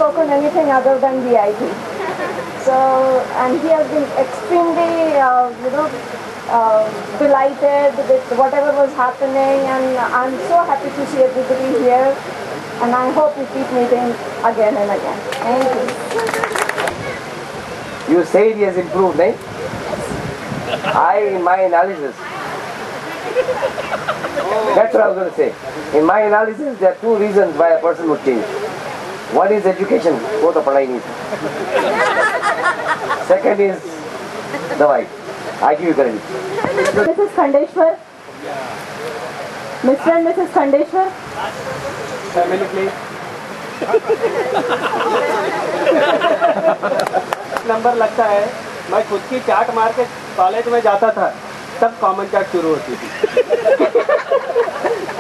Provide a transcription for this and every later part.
spoken anything other than VIP. So, and he has been extremely, delighted with whatever was happening, and I'm so happy to see everybody here, and I hope we keep meeting again and again. Thank you. You said he has improved, right? In my analysis, that's what I was going to say. In my analysis, there are two reasons why a person would change. One is education, both of padhai needs. Second is the wife. I give you credit. Mrs. Khandeshwar. Mr. and Mrs. Khandeshwar. Family, please. Number लगता है, मैं खुद की चाट मार के college में जाता था, तब कॉमन चाट शुरू होती थी।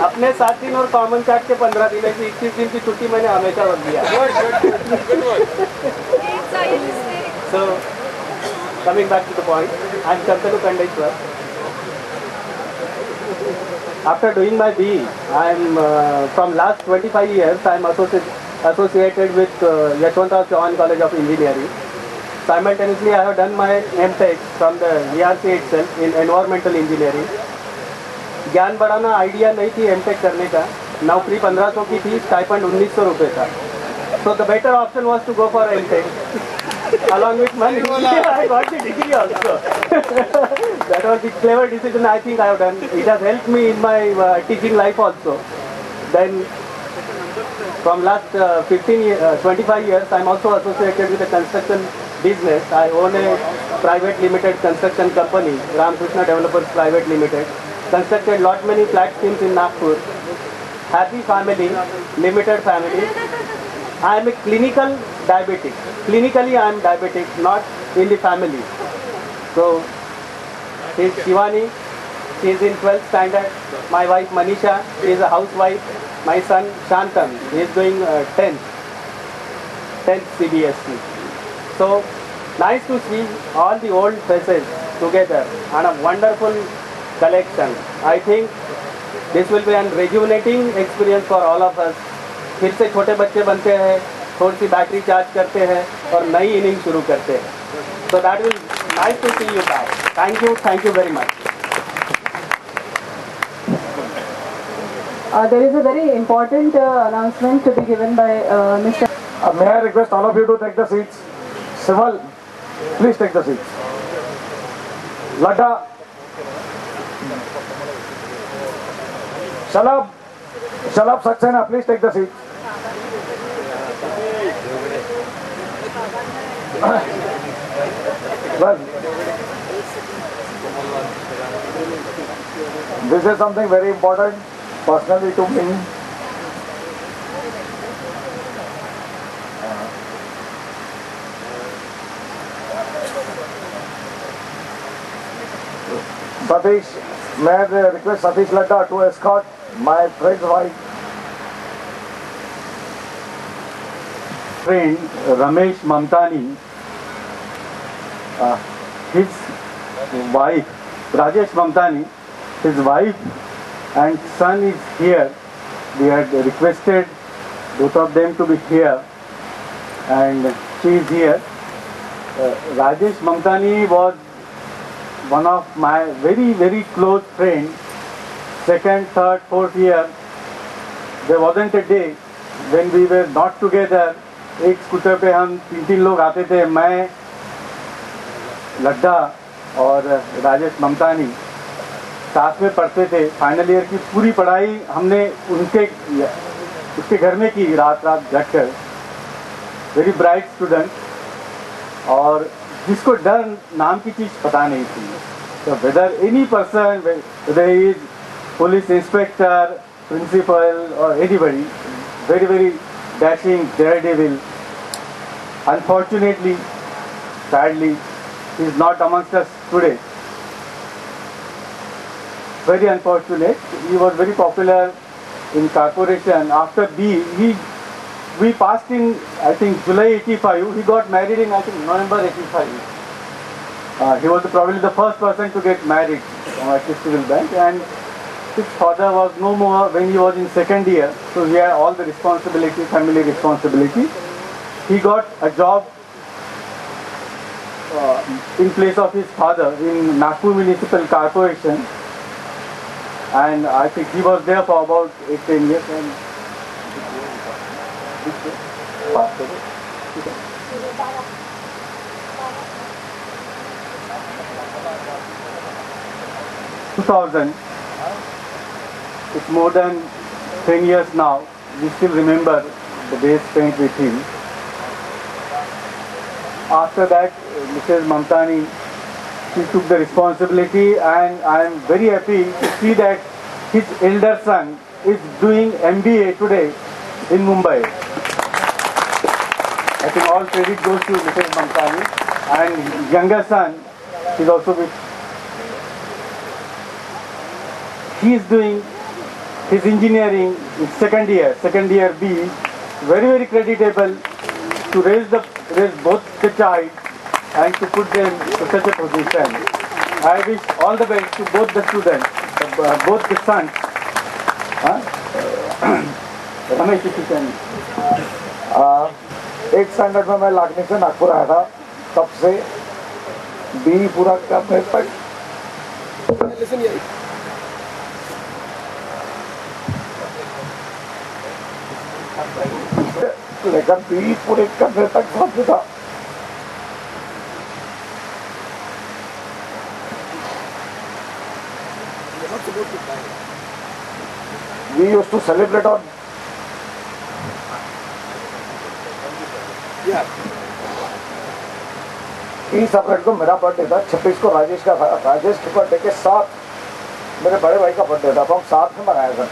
अपने 7 दिन और कॉमन चाट के 15 दिन की 21 दिन की छुट्टी मैंने हमेशा रख दिया। So, coming back to the point, I am Shantanu Khandeshwar. After doing my BE, I am from last 25 years I am associated with Yashwantrao Chauhan College of Engineering. Simultaneously, I have done my MTech from the VRC itself in Environmental Engineering. ज्ञान बढ़ाना idea नहीं थी MTech करने का, नौकरी 1500 की थी, stipend 1900 रुपये था. So the better option was to go for MTech. Along with money, I got the degree also. That was the clever decision I think I have done. It has helped me in my teaching life also. Then from last 25 years, I am also associated with a construction business. I own a private limited construction company, Ramkrishna Developers Private Limited. Constructed lot many flat schemes in Nagpur. Happy family, limited family. I am a clinical diabetic. Clinically I am diabetic, not in the family. So, she is Shivani, she is in 12th standard. My wife Manisha, she is a housewife. My son Shantam, he is doing 10th CBSE. So, nice to see all the old faces together and a wonderful collection. I think this will be a rejuvenating experience for all of us. फिर से छोटे बच्चे बनते हैं, थोड़ी सी battery charge करते हैं और नई इनिंग शुरू करते हैं. So that will nice to see you back. Thank you very much. There is a very important announcement to be given by Mr. May I request all of you to take the seats? Sival, please take the seats. Ladda, Shalab Saxena, please take the seats. Well, this is something very important personally to me. Satish, may I request Satish Ladda to escort my friend's wife. Friend Ramesh Mamtani, his wife Rajesh Mamtani, his wife and son is here. We had requested both of them to be here and she is here. Rajesh Mamtani was one of my very close friends. Second, third, fourth year, there wasn't a day when we were not together. एक scooter पे हम 3 लोग आते थे, मैं, लड्डा और राजेश ममतानी साथ में पढ़ते थे. फाइनल ईयर की पूरी पढ़ाई हमने उसके घर में की, रात जग कर. वेरी ब्राइट स्टूडेंट और जिसको डर नाम की चीज़ पता नहीं थी. So whether any person, whether he is police inspector, principal or anybody, very dashing, daredevil. Unfortunately, sadly, he is not amongst us today. Very unfortunate. He was very popular in corporation. After B, we passed in, I think, July 85. He got married in, I think, November 85. He was probably the first person to get married at the civil bank, and his father was no more when he was in second year, so he had all the responsibility, family responsibility. he got a job in place of his father in Nagpur Municipal Corporation, and I think he was there for about 8-10 years. And 2000, it's more than 10 years now. We still remember the days spent with him. After that, Mrs. Mamtani, she took the responsibility, and I am very happy to see that his elder son is doing MBA today in Mumbai. I think all credit goes to Mrs. Mamtani, and younger son is also with. He is doing his engineering in second year B. Very, very creditable to raise both the child and to put them to such a position. I wish all the best to both the students, both the sons. Ramesh, if you can. एक standard में मैं लागनी से नागपुर आया था, तब से B पूरा करने तक लेकर बी पूरे करने तक साथ था। We used to celebrate on 30 अप्रैल को मेरा बर्थडे था, 26 को राजेश का था। राजेश के बर्थडे के साथ मेरे बड़े भाई का बर्थडे था, तो हम साथ में मनाया था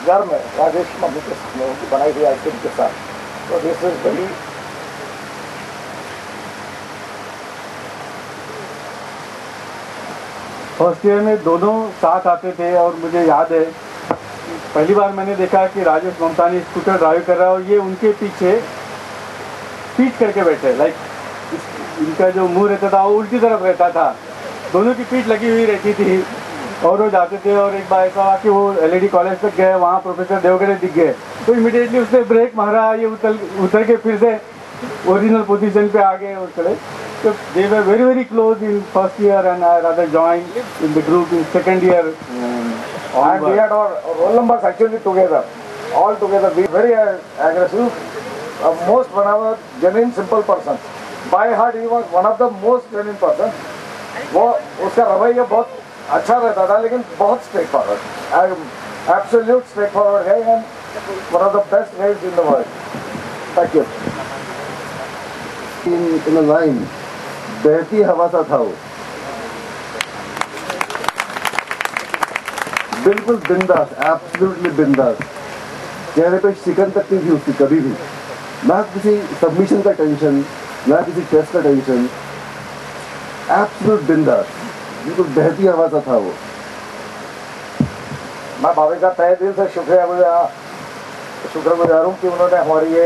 घर में, राजेश की मम्मी के लोगों की बनाई हुई आइसक्रीम के साथ। तो this is very first year में दोनों साथ आते थे, और मुझे याद है पहली बार मैंने देखा कि राजेश ममतानी स्कूटर ड्राइव कर रहा है और ये उनके पीछे पीठ करके बैठे, लाइक इनका जो मुंह रहता था वो उल्टी तरफ रहता था, दोनों की पीठ लगी हुई रहती थी और वो जाते थे। और एक बार ऐसा हुआ कि वो LAD कॉलेज तक गए, वहाँ प्रोफेसर देवगढ़े दिख गए, तो इमीडिएटली उसने ब्रेक मारा, ये उतर के फिर से ओरिजिनल पोजीशन पे आ गए और चले। So they were very, very close in first year, and I rather joined in the group in second year. And we had our roll numbers actually together, all together. We very aggressive, most one of the genuine simple person. By heart he was one of the most genuine person. वो उसका रवैया बहुत अच्छा रहता था, लेकिन बहुत straightforward, absolute straightforward है, and one of the best guys in the world. Thank you. in a line, बहती हवा सा था वो, बिल्कुल बिंदास, एब्सोल्युटली बिंदास। चेहरे पे शिकन तक नहीं थी उसकी कभी भी, ना किसी सबमिशन का टेंशन, ना किसी टेस्ट का टेंशन, एब्सोल्यूट बिंदास, बिल्कुल बहती हवा सा था वो। मैं भाभी का तहे दिल से शुक्रगुजार हूँ कि उन्होंने हमारी ये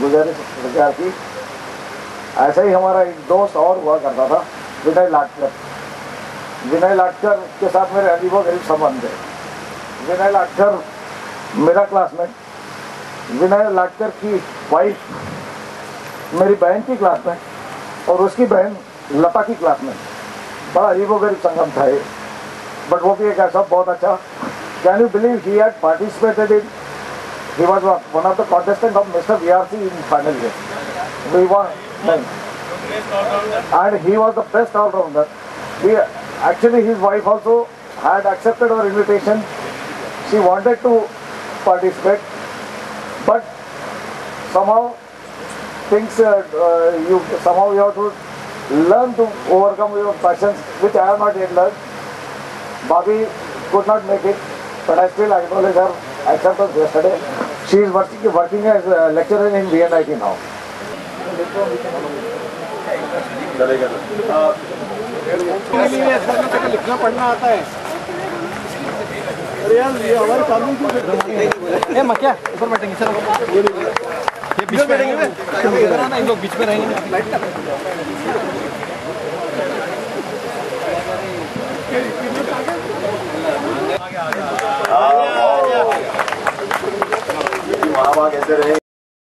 गुजारिश स्वीकार की। ऐसा ही हमारा एक दोस्त और हुआ करता था, विनय लाटकर। विनय लाटकर के साथ मेरे अजीबो गरीब संबंध है। विनय लाटकर मेरा क्लासमेट, विनय लाटकर की वाइफ मेरी बहन की क्लासमेट, और उसकी बहन लता की क्लासमेट। बड़ा अजीबो गरीब संगम था ये, बट वो भी एक ऐसा बहुत अच्छा। Can you believe he had participated in, he was one of the contestants of Mr. VRC in final year. We won, and he was the best all-rounder. Actually, his wife also had accepted our invitation. She wanted to participate, but somehow things you have to learn to overcome your passions, which I have not yet learned. Bobby could not make it, but I still acknowledge her acceptance yesterday. She is working as a lecturer in VNIT now. लिखना पढ़ना आता है। अरे यार ये हमारे कानून क्यों ए मक्या ऊपर बैठेंगे सर, ये बीच में बैठेंगे, इधर आना, इन लोग बीच में रहेंगे। कैसे रहे